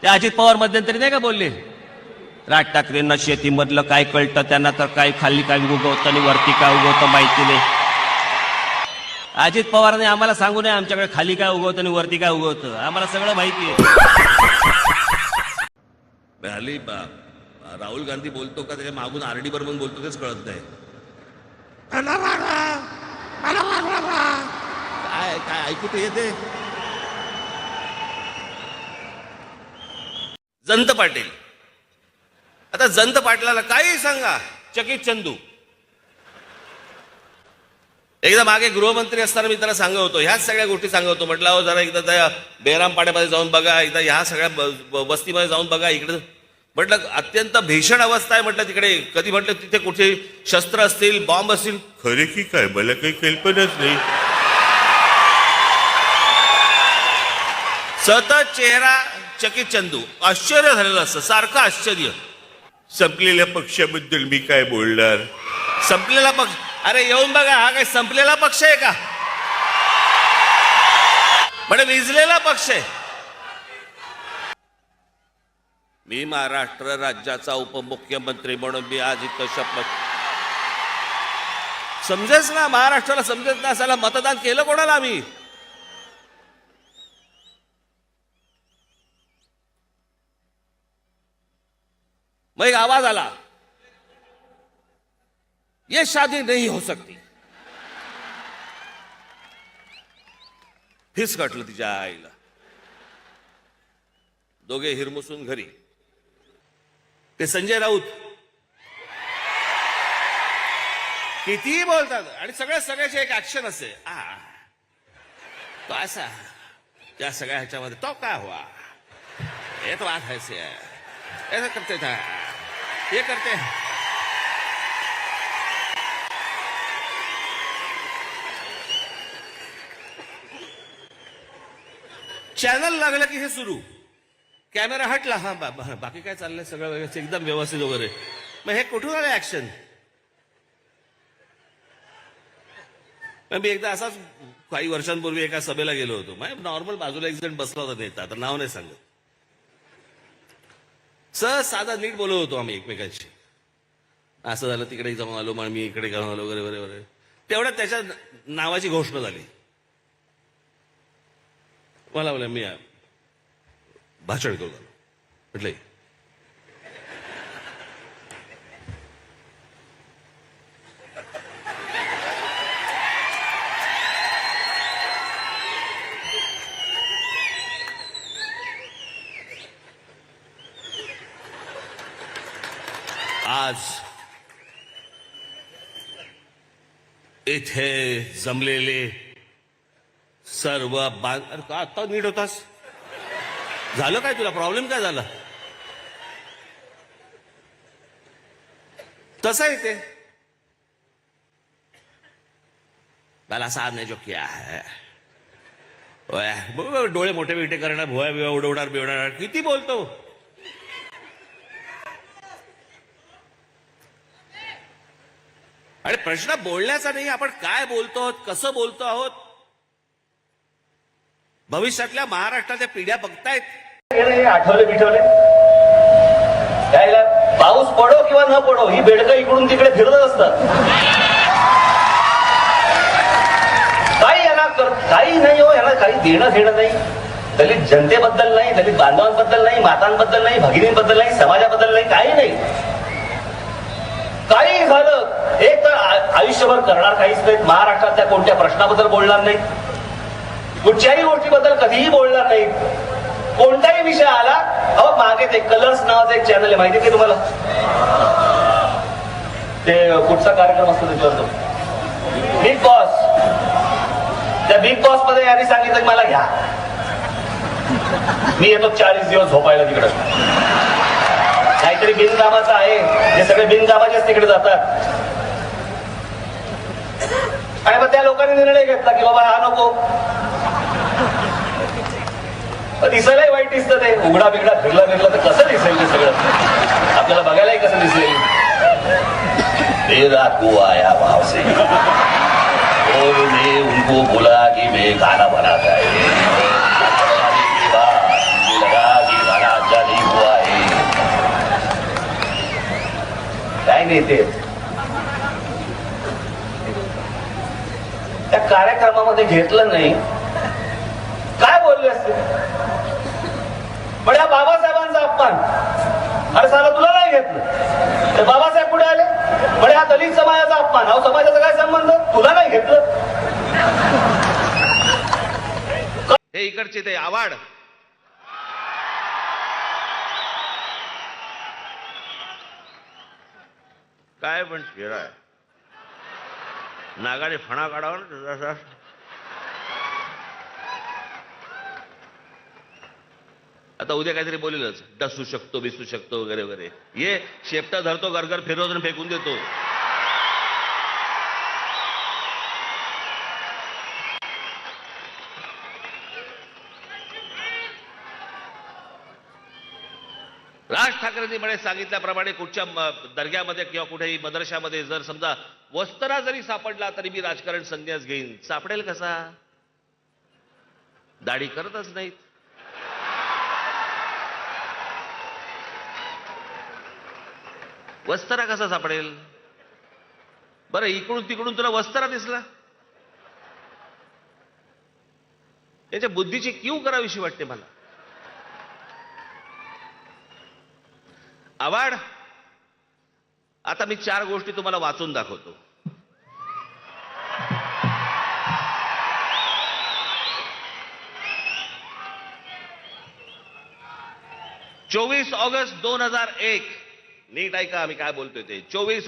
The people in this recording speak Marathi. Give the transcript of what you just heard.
ते अजित पवार मध्यंतरी नाही का बोलले, राज ठाकरेंना शेतीमधलं काय कळतं, त्यांना तर काय खाली काय उगवतं आणि वरती काय उगवतं माहिती नाही. अजित पवारांनी आम्हाला सांगू नये आमच्याकडे खाली काय उगवतं आणि वरती काय उगवतं, आम्हाला सगळं माहिती आहे. हल्ली राहुल गांधी बोलतो का त्याच्या मागून आरडी बर्मन बोलतो तेच कळत नाही. काय काय ऐकू ते येते. जयंत पाटील, आता जयंत पाटलाला काही सांगा, चकित चंदू. एकदा मागे गृहमंत्री असताना मी त्याला सांगत होतो, ह्याच सगळ्या गोष्टी सांगत होतो. म्हटलं अहो जरा एकदा त्या बेराम पाड्यामध्ये जाऊन बघा, एकदा ह्या सगळ्या वस्तीमध्ये जाऊन बघा. इकडे म्हटलं अत्यंत भीषण अवस्था आहे म्हटलं तिकडे. कधी म्हटलं तिथे कुठे शस्त्र असतील, बॉम्ब असतील. खरे की काय मला काही कल्पनाच नाही. सतत चेहरा चकित चंदू. आश्चर्य झालेलं असतं, सारखं आश्चर्य. संपलेल्या पक्षाबद्दल मी काय बोलणार. संपलेला पक्ष, अरे येऊन बघा हा काय संपलेला पक्ष आहे का, म्हणजे विजलेला पक्ष आहे. मी महाराष्ट्र राज्याचा उपमुख्यमंत्री म्हणून मी आज इथं शपथ. समजेच ना, महाराष्ट्राला समजेच ना. असाला मतदान केलं कोणाला आम्ही. मग एक आवाज आला, ये शादी नहीं हो सकती. फिसकटलं तिच्या आईला. दोघे हिरमुसून घरी. ते संजय राऊत कितीही बोलतात आणि सगळ्याचे एक ऍक्शन असते. तो असा त्या सगळ्या ह्याच्यामध्ये तो काय हुआ, ये तो बात ऐसे है, ऐसा करते था, ये करते. चॅनल लागलं की हे सुरू. कॅमेरा हटला, हा बाकी काय चाललंय, सगळं व्यवस्थित एकदम व्यवस्थित वगैरे. मग हे कुठून आलं ऍक्शन. मी एकदा असाच काही वर्षांपूर्वी एका सभेला गेलो होतो. नॉर्मल बाजूला एक जण बसला होता नेता, तर नाव नाही सांगत. सहज साधा नीट बोलत होतो आम्ही एकमेकांशी. असं झालं तिकडे जाऊन आलो, मग मी इकडे जाऊन आलो वगैरे वगैरे वगैरे. तेवढ्यात त्याच्या नावाची घोषणा झाली. मला बोला मी भाषण करू म्हटलंय. आज इथे जमलेले सर्व का आता नीट होतास. झालं काय, तुला प्रॉब्लेम काय झाला. तसं आहे ते. मला साथ नाही जो किया है. डोळे मोठे बिटे करणार, भुवा बिवा उडवणार बिवणार, किती बोलतो. आणि प्रश्न बोलण्याचा नाही, आपण काय बोलतो आहोत, कसं बोलतो आहोत. भविष्यातल्या महाराष्ट्राच्या पिढ्या बघतायत. आठवले बिठवले यायला पाऊस पडो किंवा न पडो, ही बेडकं इकडून तिकडे फिरत असतात. काही यांना काही नाही हो, यांना काही देणं घेणं नाही. दलित जनतेबद्दल नाही, दलित बांधवांबद्दल नाही, मातांबद्दल नाही, भगिनींबद्दल नाही, समाजाबद्दल नाही, काही नाही. काही झालं एक तर आयुष्यभर करणार काहीच नाहीत. महाराष्ट्रातल्या कोणत्या प्रश्नाबद्दल बोलणार नाहीत, कुठच्याही गोष्टीबद्दल कधीही बोलणार नाहीत. कोणताही विषय आला, अहो मागे ते कलर्स नावाचं एक चॅनल आहे, माहिती आहे तुम्हाला. ते कुठचा कार्यक्रम असतो त्याच्यावर, तो बिग बॉस. त्या बिग बॉस मध्ये यांनी सांगितलं मला घ्या, मी येतो 40 दिवस झोपायला तिकडं. काहीतरी बिनकामाचं आहे, जे सगळे बिनकामाचेच तिकडे जातात. आणि मग त्या लोकांनी निर्णय घेतला की बाबा हा नको. दिसायलाही वाईट दिसतं ते. उघडा बिघडा फिरला तर कसं दिसेल ते सगळं, आपल्याला बघायलाही कसं दिसेल. मेरा को आया भाव से और मैं उनको बोला कि मैं गाना बनाता है. लगा कि गाना नेते आहेत. त्या कार्यक्रमामध्ये घेतलं नाही, काय बोलले असते? पण या बाबासाहेबांचा अपमान, अरे साला तुला नाही घेतलं तर बाबासाहेब पुढे आले. पण हा दलित समाजाचा अपमान, अहो समाजाचा काय संबंध? तुला नाही घेतलं. हे इकडचे ते आवाड, काय पण शेरा आहे, नागाने फणा काढावा ना जरासा. आता उद्या काहीतरी बोलेलच, डसू शकतो बिसू शकतो वगैरे वगैरे. ये शेपटा धरतो, गरगर फिरवतो आणि फेकून देतो. राज ठाकरेंनी म्हणे सांगितल्याप्रमाणे कुठच्या दर्ग्यामध्ये किंवा कुठेही मदरशामध्ये जर समजा वस्त्रा जरी सापडला तरी मी राजकारण संन्यास घेईन. सापडेल कसा? दाढी करतच नाहीत. वस्त्रा कसा सापडेल? बरं, इकडून तिकडून तुला वस्त्रा दिसला, याच्या बुद्धीची कीव करावीशी वाटते मला. आवाड, आता मी 4 गोष्टी तुम्हाला वाचून दाखवतो. चोवीस ऑगस्ट 2001, नीट ऐका आम्ही काय बोलतोय ते. 24